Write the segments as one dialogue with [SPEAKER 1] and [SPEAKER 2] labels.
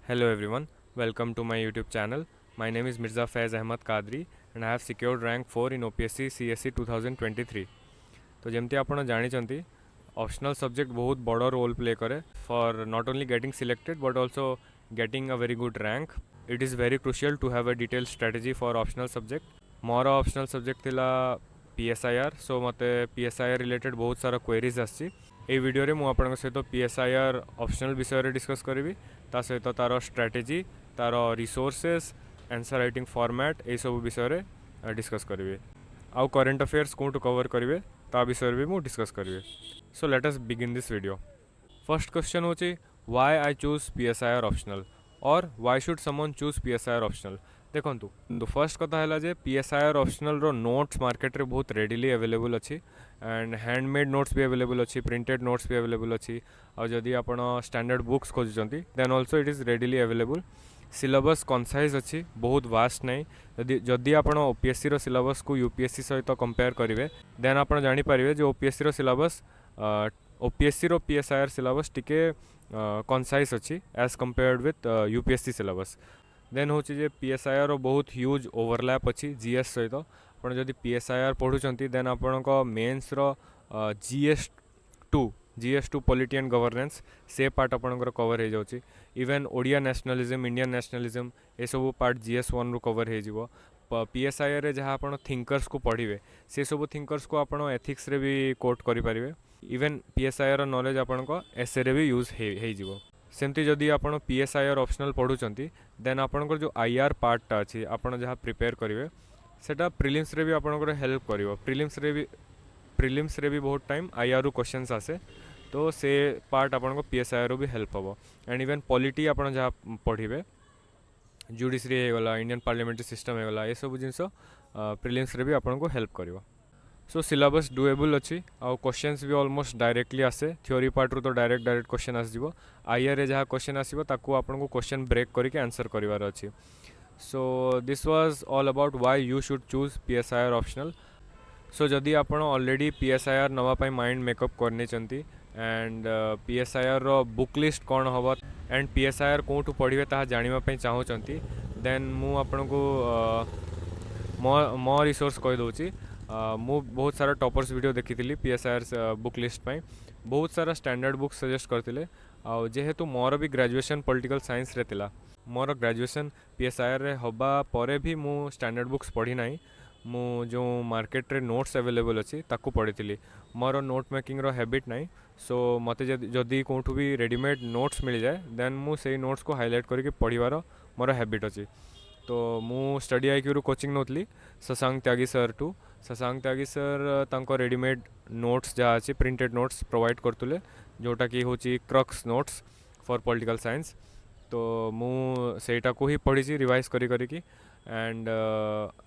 [SPEAKER 1] Hello everyone, welcome to my YouTube channel. My name is Mirza Faiz Ahmad Qadri and I have secured rank 4 in OPSC CSE 2023. तो जमती आपण जानी optional subject बहुत बड़ role play करे for not only getting selected but also getting a very good rank. It is very crucial to have a detail strategy for optional subject. More optional subject थिला PSIR. So मते PSIR related बहुत सारा queries आसी. ये video रे मु आपन सहित PSIR ऑप्शनल विषय रे डिस्कस करी ता सहित तार स्ट्रेटेजी तार रिसोर्सेस आंसर राइटिंग फॉर्मेट ये सब विषय रे डिस्कस करी. आउ करंट अफेयर्स कोटू कवर करेंगे ता विषय भी मुझे डिस्कस करी. So let us begin this video. First question होची why I choose PSIR optional और why should someone choose PSIR optional. देखंतु तो फर्स्ट कथा है जे PSIR ऑप्शनल रो नोट्स मार्केट रे बहुत रेडिली अवेलेबल अच्छी एंड हैंडमेड नोट्स भी अवेलेबल अच्छी, प्रिंटेड नोट्स भी अवेलेबल अच्छी. और जदि आपण स्टैंडर्ड बुक्स खोजुचंती then also it is readily available. Syllabus concise अच्छी, बहुत वास्ट नहीं. जदि आपण OPSC रो सिलेबस को UPSC सहित कंपेयर करेंगे देन आप जानीपर जो OPSC रो सिलेबस OPSC रो PSIR सिलेबस टिके कनसाइज अच्छी as compared with UPSC syllabus. Then हूँ जे PSIR रो बहुत ह्यूज ओवरलैप अच्छी GS सहित. आप जदि PSIR पढ़ुंट देन आपण मेन्स रो GS2 पॉलिटी एंड गवर्नेंस से पार्ट आपंकर कवर हो जाऊँगी. Even Odia nationalism, Indian nationalism ये सब पार्ट GS1 रू कवर हो. PSIR रे जहाँ आप थिंकर्स को पढ़े से सब थिंकर्स को आप एथिक्स रे भी कोट करेंगे. इवेन PSIR नॉलेज आपको एसे रे भी यूज हो. सेमती जदि आप PSIR ऑप्शनल पढ़ुंट देन आपंकर जो IR पार्टा अच्छी आप जहाँ प्रिपेयर करेंगे सेटा प्रिलिम्स रे भी आपंकर हेल्प कर. प्रिलिम्स रे भी बहुत टाइम IR रू क्वेश्चंस आसे तो से पार्ट आपको PSIR भी हेल्प हम. एंड इवेन पॉलिटी आप जहाँ पढ़े जुडिशरी होगला, इंडियन पार्लियामेंट्री सिस्टम होगला, ये सब जिनस प्रिलिम्स रे भी आपको हेल्प कर. सो सिलेबस डुएबल अच्छी आउ क्वेश्चंस भी ऑलमोस्ट डायरेक्टली आसे. थ्योरी पार्ट रू तो डायरेक्ट क्वेश्चन आसो. IR रे जहाँ क्वेश्चन आसो ताकू आपको क्वेश्चन ब्रेक करके आंसर करार अच्छी. So this was all about why you should choose PSIR optional. So जदि आप ऑलरेडी PSIR नवापाई माइंड मेकअप करने एंड PSIR रो बुक लिस्ट कौन हम एंड PSIR कौटू पढ़े ता जानापी चाहूँगी देन मु आपन को मो रिसोर्स कहीदे. मु बहुत सारा टॉपर्स वीडियो देखी PSIR बुक लिस्ट पाई. बहुत सारा स्टैंडर्ड बुक सजेस्ट करते. जेहेतु मोर भी ग्रेजुएशन पॉलिटिकल साइंस रे तिला, मोर ग्रेजुएशन PSIR रे हबा परे भी मु स्टैंडर्ड बुक्स पढ़ी ना. मु जो मार्केट रे नोट्स अवेलेबल अच्छी ताकू पढ़ी. मोर नोट मेकिंग रो हैबिट नहीं. सो मते जदि कौटू भी रेडीमेड नोट्स मिल जाए देन मु से नोट्स को हाईलाइट करके पढ़वार मोर हैबिट अच्छी. तो मु स्टडी IQ रू कोचिंग नौली शशांक त्यागी सर टू. शशांक त्यागी सर तांको रेडीमेड नोट्स जहाँ अच्छी प्रिंटेड नोट्स प्रोवाइड करतुले जोटा कि हूँ crux notes for political science. तो मु सेटा को ही पढ़ी रिवाइज करी एंड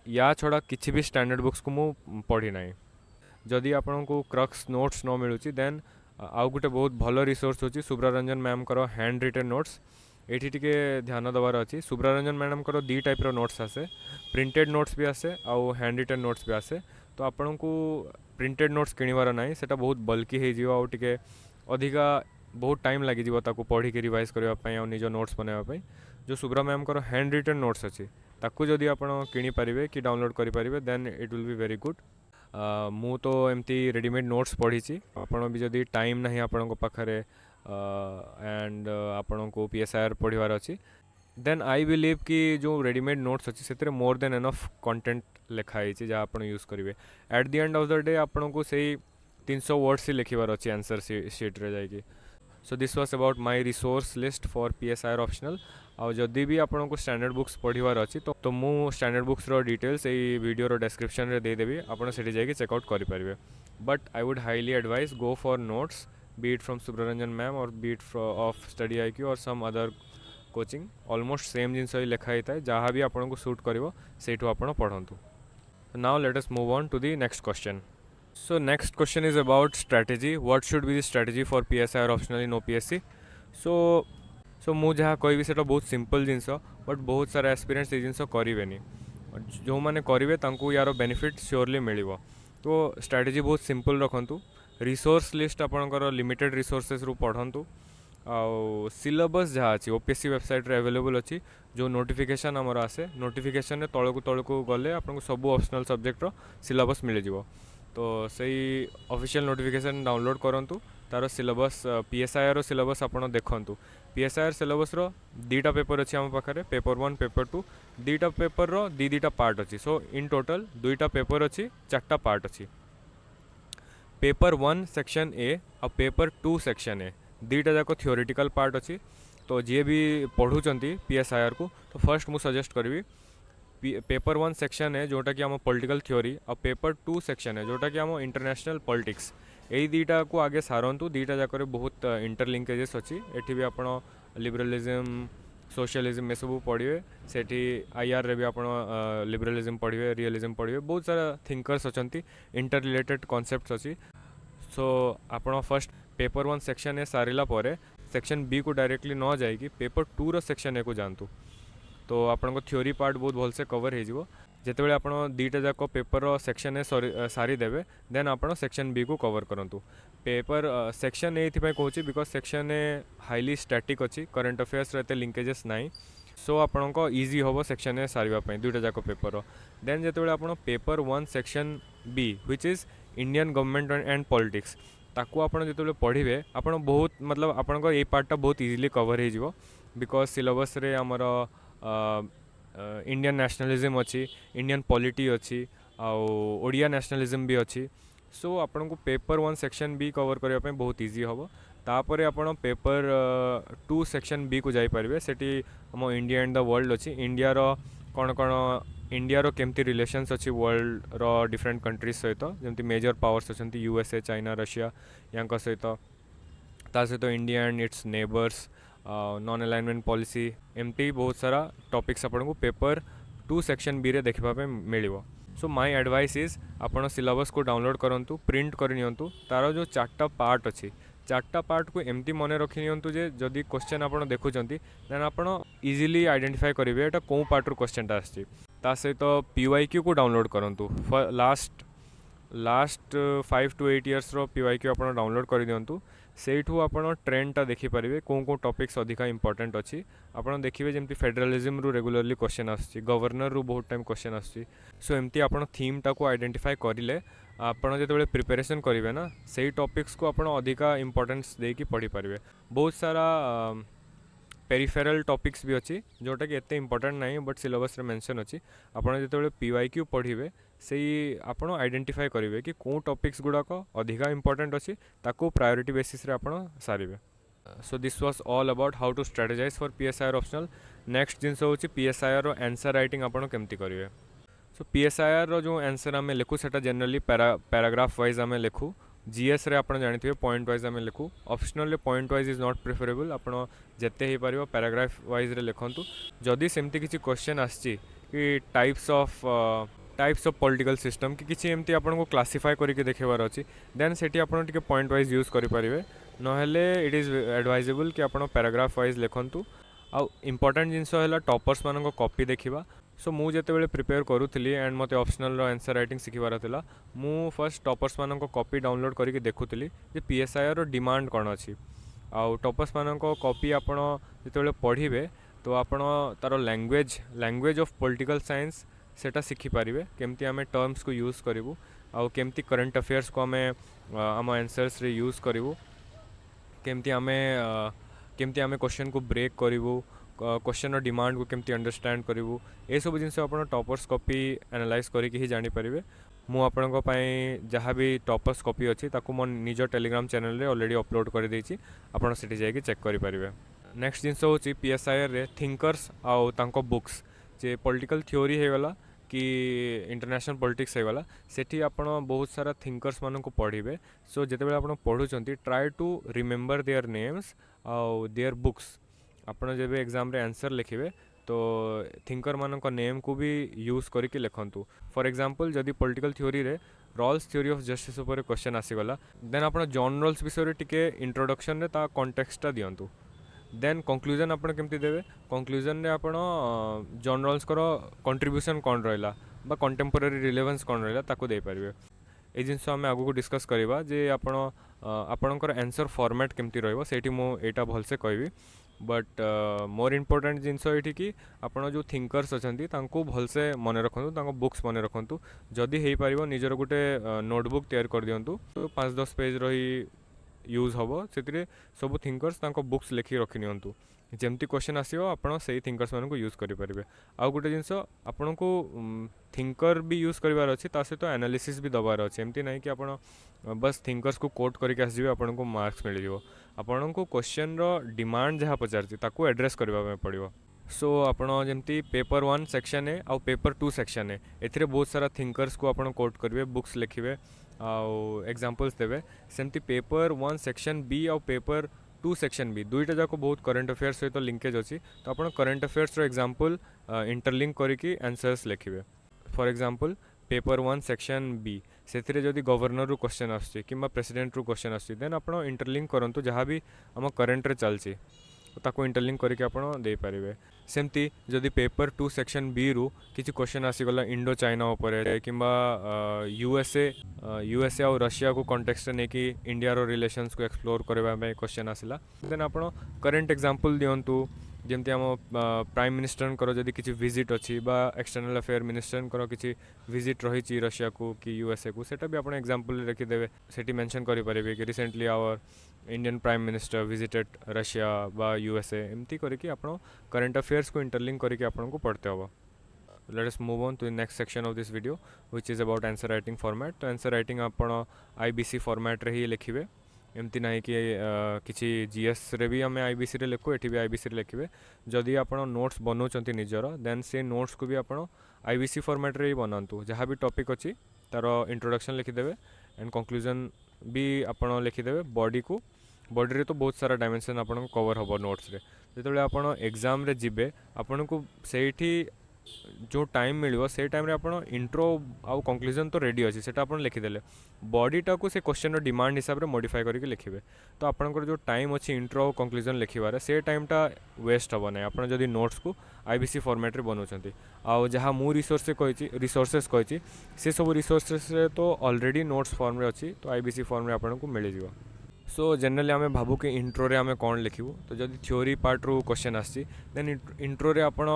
[SPEAKER 1] या छड़ा किसी भी स्टैंडर्ड बुक्स को मु पढ़ी ना. जदि आपन को क्रक्स नोट्स न मिलूँ देन आउ गोटे बहुत भल रिसोर्स होची सुब्रा रंजन मैम करो हैंड रिटेन नोट्स. ये टिके ध्यान देवार अच्छी. सुब्रा रंजन मैडम को दी टाइप रो नोट्स आसे, प्रिंटेड नोट्स भी आसे आउ हैंड रिटेन नोट्स भी आसे. तो आपन को प्रिंटेड नोट्स किणवार ना, सेटा बहुत बल्कि हो टिके अधिका बहुत टाइम लगी ताकू पढ़ी के रिवाइज करने और निज नोट्स बनवाई. जो सुब्रा मैम को हैंड रिटेन नोट्स अच्छी ताकू जदि आप किनीपारे कि डाउनलोड करेंगे then it will be very good. मु तो एमती रेडीमेड नोट्स पढ़ी. आपड़ भी जदि टाइम ना आपण पाखे एंड आपण को PSIR पढ़वार अच्छी देन आई बिलीव कि जो रेडीमेड नोट्स अच्छी से मोर देन एनफ कंटेंट लिखाई जहाँ आप यूज करेंगे. At the end of the day आपन को सही 300 वर्ड्स ही लिखिबार अच्छी आंसर शीट रे जाएगी. सो this was about my resource list for PSIR optional. और जदि भी आपन को स्टैंडर्ड बुक्स पढ़वार अच्छी तो मु स्टैंडर्ड बुक्स रो डिटेल्स ये वीडियो रो डिस्क्रिप्शन रे दे देबी. आपन सेठी जाके चेकआउट करि परिबे. But I would highly advise go for notes be it from Subraranjan ma'am or be it of Study IQ or some other coaching. Almost same जिनस ही लिखा ही था जहाँ भी आपको सूट कर सेठू आप पढ़ंतु. Now let us move on to the next question. So next question is about strategy. What should be the strategy for PSIR optional in OPSC. So मु जहाँ कहबी से बहुत सिंपल जिनस बट बहुत सारा एक्सपीरियंस ये जिनस करेंगे जो मैंने करेंगे तांकू यार बेनिफिट श्योरली मिल. तो स्ट्रेटेजी बहुत सिंपल रखु. रिसोर्स लिस्ट आपंकर लिमिटेड रिसोर्सेस रू पढ़ंतु. आउ सिलेबस जहाँ अच्छी ओपीएससी वेबसाइट रे अवेलेबल अच्छी जो नोटिफिकेशन आमर आसे नोटिफिकेशन तौक गले आपको सब ऑप्शनल सब्जेक्ट सिलेबस मिल जाव तो सही ऑफिशियल नोटिफिकेशन डाउनलोड करूँ तार सिलेबस पीएसआई रो सिलेबस आप देखूँ पीएसआई सिलेबस रो दीटा पेपर अच्छी आम पाखे पेपर 1 पेपर 2 दीटा पेपर रो दीटा पार्ट अच्छी सो इन टोटल दुईटा पेपर अच्छी 4टा पार्ट अच्छी पेपर 1 सेक्शन ए और पेपर 2 सेक्शन ए दीटा जाक थियोरेटिकल पार्ट अच्छी तो जी भी पढ़ुंट पीएसआईआर को तो फर्स्ट मुझे सजेस्ट करी पेपर 1 सेक्शन है जोटा कि आम पॉलिटिकल थ्योरी और पेपर 2 सेक्शन है जोटा कि आम इंटरनेशनल पॉलिटिक्स यही दीटा को आगे सारंतु दीटा जाक बहुत इंटरलिंकेजेस अच्छी एठी भी आपण लिबरलिज्म सोशलिज्म ये सब पढ़े से आईआर रे भी आप लिबरलिज्म पढ़े रियलिज्म पढ़े बहुत सारा थिंकर्स अच्छा इंटर रिलेटेड कॉन्सेप्ट्स अच्छी सो आप फर्स्ट पेपर 1 सेक्शन ए सारा पर सेक्शन बी को डायरेक्टली न जाइए पेपर 2 रो सेक्शन ए को जानतु तो आपन को थ्योरी पार्ट बहुत भलसे कवर हो जिते आप दीटा जाक पेपर सेक्शन ए सारी देवे देन आप सेक्शन बी को कवर करूँ पेपर सेक्शन ए कहूँ because section a highly static अच्छी करंट अफेयर्स एत लिंकेजेस नाई सो आपण को इजी हम सेक्शन ए सारे दुईटा जाक पेपर देन जो आप paper 1 section B which is Indian government and politics ताकू आपण जो पढ़े आप बहुत मतलब आपण ये पार्टा बहुत इजिली कवर हो बिकज सिलेबस रे आमर इंडियन नेशनलिज्म अच्छी इंडियन पॉलिटी अच्छी आउ ओडिया नेशनलिज्म भी अच्छी सो आपण को पेपर 1 सेक्शन बी कवर करने बहुत इजी हम तापर आपण पेपर 2 सेक्शन बी को जापर सेठी हम इंडिया एंड द वर्ल्ड अच्छी इंडिया रो कौन कौन इंडिया रो केमती रिलेशंस अच्छी वर्ल्ड रो डिफरेंट कंट्रीज सहित जमती मेजर पावर्स अच्छा यूएसए चाइना रशिया या सहित ता सहित India and it's neighbours non alignment policy एमती बहुत सारा टॉपिक्स आपन को पेपर 2 सेक्शन बी रे देखा मिल सो माय एडवाइस इज आपन सिलेबस को डाउनलोड करूँ प्रिंट करनियंतु तार जो 4टा पार्ट अच्छी 4टा पार्ट को एमती मन रखि नियंतु जे जदि क्वेश्चन आपन देखुचंती देन आपन इजीली आइडेंटिफाई करेंगे एटा को पार्ट रो क्वेश्चनटा आछि ता सहित पीवाईक्यू को डाउनलोड करूँ लास्ट 5 to 8 years रो पीवाईक्यू आपन डाउनलोड कर दियंतु सेठू आपन ट्रेंडटा देखिपारे कौन टॉपिक्स अधिका इंपोर्टेंट अच्छी आपन देखिए जमी फेडरलिज्म रु रेगुलरली क्वेश्चन आसुची गवर्नर रु बहुत टाइम क्वेश्चन आसुची सो एमती आपन थीमटा को आइडेंटिफाई करेंगे आपन जो प्रिपरेशन करेंगे ना से टॉपिक्स को आपन अधिका इंपोर्टेंस देकी पढ़ी पारे बहुत सारा पेरिफेरल टॉपिक्स भी अच्छी जोटा कि एते इंपोर्टेंट नहीं बट सिलेबस रे मेंशन अच्छी आपन जो पीवाईक्यू पढ़े से आपन आइडेंटिफाई करेंगे कि कौन टॉपिक्स गुड़ाक अधिका इंपोर्टेंट अच्छी ताको प्रायोरिटी बेसिस रे आपन सारे so this was all about how to strategize for PSIR optional next जिनस होची पीएसआईआर रो आंसर राइटिंग आपन केमती करेंगे सो पीएसआईआर रो जो आंसर आम लिखू सेटा जनरली पैराग्राफ वाइज आम लिखू जीएस रे आपन जानिथिबे पॉइंट वाइज आम लिखू optional point wise is not preferable आपन जेते ही पारिबो पैराग्राफ वाइज रे लिखंतु जदि सेमती किछि क्वेश्चन आछि कि टाइप्स ऑफ पॉलिटिकल सिस्टम कि किछि एमती आपन को क्लासिफाई करके देखेबार अछि देन सेठी आपन टिके पॉइंट वाइज यूज करि परिबे नहेले इट इज एडवाइजेबल कि आपन पैराग्राफ वाइज लिखंतु आ इंपोर्टेंट जिनस है टॉपर्स मान कॉपी देखा सो मु जेते प्रिपेयर करूली एंड मते ऑप्शनल आंसर राइटिंग शिखबार था मु फर्स्ट टॉपर्स मान कॉपी डाउनलोड करके देखुली जे पीएसआईआर रो डिमांड कौन अच्छी आउ टॉपर्स मान कॉपी आपन जो पढ़े तो आपन तार लैंग्वेज ऑफ पॉलिटिकल साइंस सेटा शिखिपारे केमती आम टर्म्स को यूज करूँ आउ केमती करंट अफेयर्स को आम आम आंसर्स रे यूज करूँ केमती आम क्वेश्चन को ब्रेक करूँ क्वेश्चन डिमांड को केमती अंडरस्टैंड करूँ ये सब जिन आप टॉपर्स कॉपी एनालाइज करके ही जानीपारे मु आपन जहाँ भी टॉपर्स कॉपी अच्छी ताकू मो निज टेलीग्राम चैनल रे ऑलरेडी अपलोड कर देछि आपन सेठी जाइए चेक करेंगे नेक्स्ट जिनस होची पीएसआईआर रे थिंकर्स आउ तांको बुक्स जे पॉलिटिकल थ्योरी होगला कि इंटरनेशनल पॉलिटिक्स होगला सेठी आपन बहुत सारा थिंकर्स मान को पढ़े सो जिते आप पढ़ुंट try to remember their names आउ देयर बुक्स आपन जब एग्जाम रे आंसर लिखिबे तो थिंकर मान नेम को भी यूज करके लिखंतु फॉर एग्जांपल जदि पॉलिटिकल थ्योरी रे रॉल्स थ्योरी ऑफ जस्टिस ऊपर क्वेश्चन आसीगला देन आपन जॉन रॉल्स विषय टिके इंट्रोडक्शन रे ता कॉन्टेक्स्टटा दियंतु देन कंक्लूजन आपन केमती देबे कंक्लूजन रे आपन जॉन रॉल्स करो कंट्रीब्यूशन कौन रहिला बा कंटेम्पोरारी रिलेवेंस कौन रहिला ताको दे परिबे ए जिनस आम आगु को डिस्कस करवा जे आपन ଆପଣଙ୍କର आंसर फॉर्मेट केमती रहइबो सेठी मो एटा भलसे कहबी बट मोर इम्पोर्टेंट जिनस ये कि आपण जो थिंकर्स अच्छा तांको भलसे मन रखु तांको बुक्स मन रखु जदि हो पार निजर गोटे नोटबुक तैयार कर दिंतु तो 5-10 पेज रही यूज हम से सब थिंकर्स तांको बुक्स लिखि रखि नियंतु जमती क्वेश्चन आसो आपड़ से थिंकर्स मानक यूज करेंगे आउ गोटे जिनस आपण को थिंकर भी यूज करार अच्छी सहित एनालिसिस भी दबार अच्छे एमती ना कि आप बस थिंकर्स को कोट करके आसवे आपन को मार्क्स मिल जाव आपन को क्वेश्चन रो डिमांड जहाँ पचार ताकू एड्रेस करने पड़ो सो आपड़ जमती पेपर 1 सेक्शन है आउ पेपर 2 सेक्शन है एथिरे बहुत सारा थिंकर्स को आपन कोट करेंगे बुक्स लिखे आउ एग्जांपल्स देवे सेमती पेपर 1 सेक्शन बी आउ पेपर 2 सेक्शन बी दुईटा जाक बहुत करंट अफेयर्स सहित लिंकेज अच्छी तो आप करंट अफेयर्स एग्जांपल इंटरलिंक करके आंसर्स लिखे for example paper 1 section B से जदि गवर्नर रु क्वेश्चन आसुची किंबा प्रेसिडेंट रु क्वेश्चन आसुची देन आप इंटरलिंक करंतु जहाँ भी आम करंट रे चलची ताको इंटरलिंक करके आपन दे पारिबे सेमती जदि पेपर 2 सेक्शन बी रु किसी क्वेश्चन आसीगला इंडो चाइना उपरे किंबा यूएसए और रशिया को कॉन्टेक्स्ट ने कि इंडिया रो रिलेशंस को एक्सप्लोर करबा में क्वेश्चन आसिला देन आपन करंट एग्जांपल दियंतु जमती आम प्राइम मिनिस्टर जदि किसी विजिट अच्छी बा एक्सटर्नल अफेयर मिनिस्टर किसी विजिट रही रशिया को कि यूएसए को सेटा भी आप एग्जांपल रखिदेवे सेठी मेंशन करि परिबे कि recently our Indian prime minister visited Russia बा यूएसए एमती करके आप करंट अफेयर्स को इंटरलिंक करके आपन को पढ़ते हो let us move on to the next section of this video which is about answer writing format तो आंसर राइटिंग आपन आईबीसी फॉर्मेट रे ही लिखिबे एमती ना कि किसी जीएस रे भी आम आईबीसी रे लिखु एठी भी आईबीसी रे लिखिबे जदि आप नोट्स बनाउछंती निजर देन से नोट्स को भी आप आईबीसी फॉर्मेट रे ही बनातु जहाँ भी टॉपिक अच्छी तार इंट्रोडक्शन लिखिदेवे एंड कंक्लूजन भी आप लिखिदेवे बॉडी रे तो बहुत सारा डायमेंशन आपन कवर हम नोट्स रे जो आप एग्जाम रे जिबे आपन को सेठी जो टाइम मिलो से टाइम रे आपण इंट्रो आउ कंक्लूजन तो रेडी अच्छी से लिखिदेले बॉडीटा को से क्वेश्चन डिमांड हिसाब से मॉडिफाई करके लिखिबे तो आपनकर जो टाइम अच्छी इंट्रो आउ कंक्लूजन लिखिबार से टाइमटा वेस्ट हम ना आप जदि नोट्स को आईबीसी फॉर्मेट रे बनाउछंती आउ जहाँ मु रिसोर्सेस कही से सब रिसोर्सेस रे तो ऑलरेडी नोट्स फॉर्म रे अच्छी तो आईबीसी फॉर्म रे आपन को मिल जिवो सो जनरली आम भावु कि इंट्रो रे आम कौन लिखू तो जब थ्योरी पार्ट रू क्वेश्चन आसी देन इंट्रो रे आपण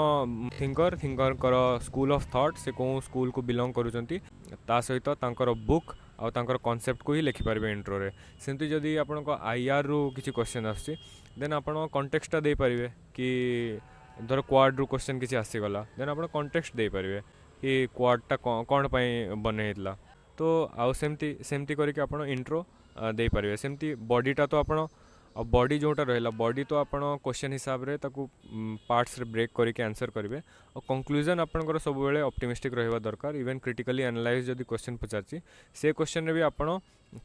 [SPEAKER 1] थिंकर कर स्कूल ऑफ थॉट से कौन स्कूल को बिलोंग करूचंती ता सहित तांकर बुक आउ तांकर कॉन्सेप्ट को ही लिखिपारे इंट्रो रे सेमती जदि आपण को आईआर रू किसी क्वेश्चन आसी देन आपण कॉन्टेक्स्टटा दे पारिबे कि धर क्वाड रू क्वेश्चन किसी आसीगला देन आपण कॉन्टेक्स्ट दे पारिबे कि क्वाडटा कौन पई बनेइतला तो आउ सेमती करके आपण इंट्रो दे पारिबे सेमती बॉडीटा तो आपण बॉडी जोटा रहा बॉडी तो आप क्वेश्चन हिसाब रे ताकू पार्ट्स रे ब्रेक करके आंसर करेंगे और कंक्लूजन आपंकर सब बेले ऑप्टिमिस्टिक रहा दरकार इवन क्रिटिकली एनालाइज जदि क्वेश्चन पचारची से क्वेश्चन रे भी आप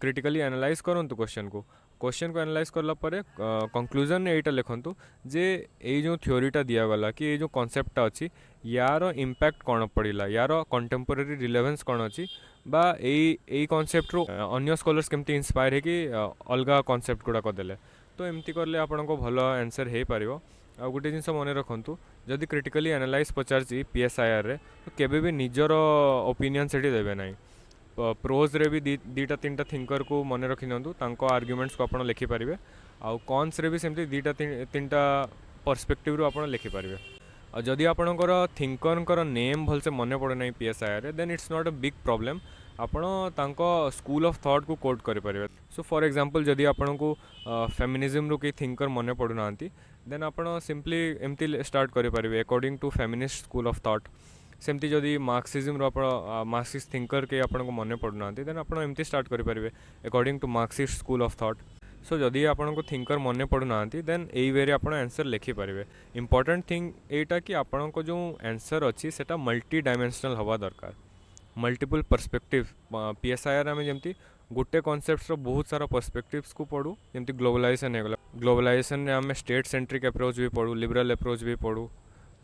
[SPEAKER 1] क्रिटिकली एनालाइज करंतु क्वेश्चन को एनालाइज करला परे कंक्लूजन एटा लिखंतु जे ए जो थ्योरीटा दिया गला कि ए जो कॉन्सेप्टटा अछि यार इम्पैक्ट कौन पड़िला यार कंटेम्पोरारी रिलेवेंस कौन अच्छी बा ए कॉन्सेप्ट रो अन्य स्कॉलर्स केमती इंस्पायर है कि अलगा कॉन्सेप्ट गुड़ा करदेले तो एमती करले आपन को भलो आंसर हे पारिबो आ गोटे जिनस मन रखंतु जदि क्रिटिकली एनालाइज पचारची पीएसआईआर रे तो केबे भी निजर ओपिनियन सेठी देबे नाही प्रोज रे भी दीटा तीनटा थिंकर को मन रखि नंतु तांको आर्गुमेंट्स को आपण लिखि पारिबे आ कॉन्स रे भी सेमती दीटा तीनटा पर्सपेक्टिव रो आपण लिखि पारिबे और जदि आपणकर थिंकर नेम भलसे मन पड़े ना पीएसआईआर रे then it's not a big problem आपण तांको स्कूल ऑफ थॉट को कोट करि पारिबे सो फॉर एग्जांपल जदि आपण को फेमिनिज्म रो के थिंकर मन पड़ु नांती देन आपण सिंपली एमती स्टार्ट करि पारिबे according to feminist school of thought सेमती जदि मार्क्सिज्म रो आपण मार्क्सिस्ट थिंकर के आपण को मन पड़ु नांती देन आपण एमती स्टार्ट करि पारिबे according to marxist school of thought so जदि आपन को थिंकर मन पड़ु नांती देन एई वे रे आपण आंसर लिखि पारिबे इंपोर्टेंट थिंग एटा कि आपन को जो आंसर अछि सेटा मल्टी डायमेंशनल हवा दरकार मल्टीपल पर्सपेक्टिव पीएसआईआर में जमती गोटे कॉन्सेप्ट्स रो बहुत सारा पर्सपेक्टिव्स को पढ़ू जमती ग्लोबलाइजेशन है ग्लोबलाइजेशन रे आम स्टेट सेंट्रिक अप्रोच भी पढ़ू लिबरल अप्रोच भी पढ़ू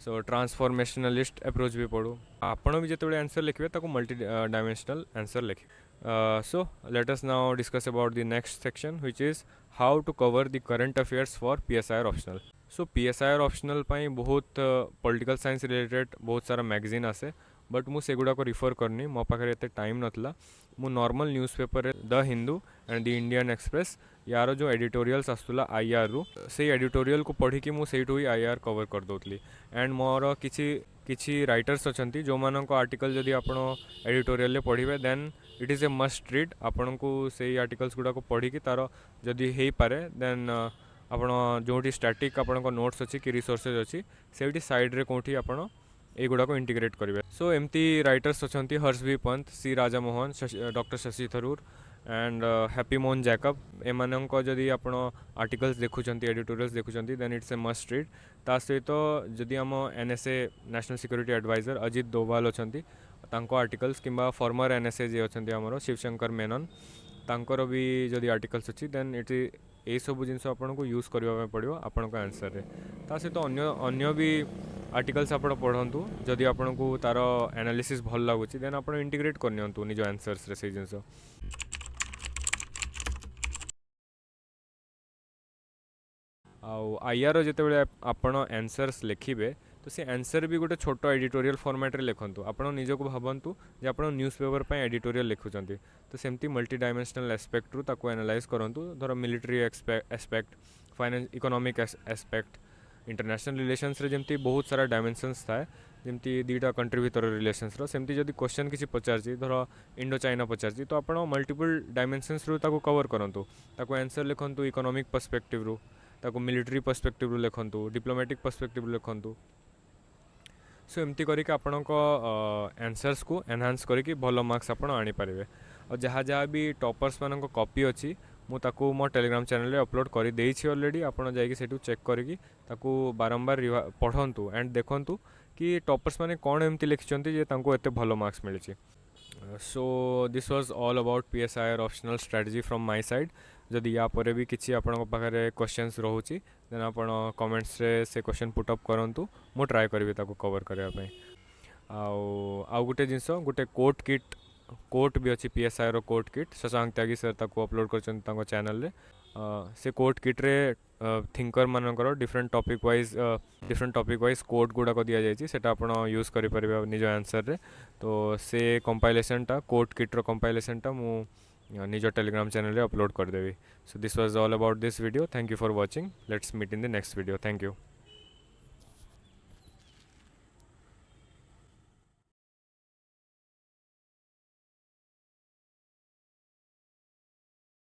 [SPEAKER 1] सो ट्रांसफॉर्मेशनलिस्ट अप्रोच भी पढ़ू आपण भी जिते आंसर लिखे ताको मल्टी डायमेंशनल आंसर लिखे so let us now discuss about the next section which is how to cover the current affairs for PSIR optional so PSIR optional बहुत पॉलिटिकल साइंस रिलेटेड बहुत सारा मैगजीन आसे but मु सेगुड़ाक refer करनी मो पाखे एत टाइम नाला मु normal newspaper the Hindu and the Indian express यार जो एडिटोरियल्स आसूला आईआर रु से एडिटोरियल को पढ़ी कि मुझे ही आईआर कवर कर दूसरी एंड मोर किछि राइटर्स अच्छी जो मानक आर्टिकल जदि आपण एडिटोरियल पढ़े then it is a must read आपन को से आर्टिकल्स गुड़ाक पढ़ी तार जदि हो पारे देन आपण जो स्टैटिक आपण नोट्स अच्छी कि रिसोर्सेज अच्छी से साइड्रे कौटी आपण एगुड़ाक इंटीग्रेट करेंगे सो एमती राइटर्स अच्छा Harsh V Pant C Raja Mohan doctor Shashi Tharoor and Happymon Jacob एमानक जदि आप आर्टिकल्स देखुंत एडिटोरियल्स देखुंत then it's a must read ता सहित जदि आम NSA national security advisor Ajit Doval अच्छा तांको आर्टिकल्स किंबा फॉर्मर एनएसए जी अच्छा आमर शिवशंकर मेनन तांकर भी जदि आर्टिकल्स अच्छी देन इट यही सब जिनस आपन को यूज करने पड़ो आपण आंसर रे ता सहित अन्य भी आर्टिकल्स आप पढ़ु जदि आपन को तार एनालिसिस भल लगुच देन आप इंटीग्रेट करनी निज आंसर्स रे से जिनस आईआर जिते आपण आंसर्स लिखे तो सी आंसर भी गोटे छोट एडिटोरियल फॉर्मेट रे लिखंतु आपण निजको भावंतु जे आपण न्यूज़पेपर पे एडिटोरियल लिखुचंती तो सेमती मल्टी डायमेंशनल एस्पेक्ट रु ताको एनालाइज करंतु धर military aspect finance economic aspect international relations रे जेमती बहुत सारा डायमेंशंस थाए जमती दुईटा कंट्री भितर रिलेशंस सेमती जदि क्वेश्चन किसी पचारची धर इंडो चाइना पचारची तो आपण मल्टीपल डायमेंशंस रु ताको कवर करंतु ताको आंसर लिखंतु इकोनॉमिक पर्सपेक्टिव रु ताको मिलिटरी पर्सपेक्टिव रु लिखंतु डिप्लोमेटिक पर्सपेक्टिव रु लिखंतु सो एमती करके आपण आंसर्स को एनहांस करके भल मार्क्स आपण आनी पारे और जहाँ जहाँ भी टॉपर्स मान कॉपी अच्छी मुझे मो टेलीग्राम चैनल रे अपलोड कर देछि ऑलरेडी आपण जाइए सेठू चेक करके ताकू बारंबार पढ़ंतु एंड देखंतु कि टॉपर्स माने कौन एमती लिखिचंती जे तांको एते भल मार्क्स मिली so this was all about PSIR optional strategy from my side जदि या परे भी किसी आपण पाखे क्वेश्चंस रोची देन आपण कमेंट्स रे से क्वेश्चन पुट अप करंतु मु ट्राई करबी ताको कवर करबा पई आउ गोटे जिनस गोटे कोट भी अच्छी PSIR coat kit Shashank Tyagi sir ताको अपलोड करछन ताको चैनल रे से कोट किट रे थिंकर मानकर डिफरेंट टॉपिक वाइज कोड गुड़ाक दि जाइए सेटा आपण यूज करि परिबा निज आंसर रे तो से कंपाइलेशन टा कोड किट रो कंपाइलेशन टा मु निज टेलीग्राम चैनल रे अपलोड कर देबी so this was all about this video thank you for watching let's meet in the next video thank you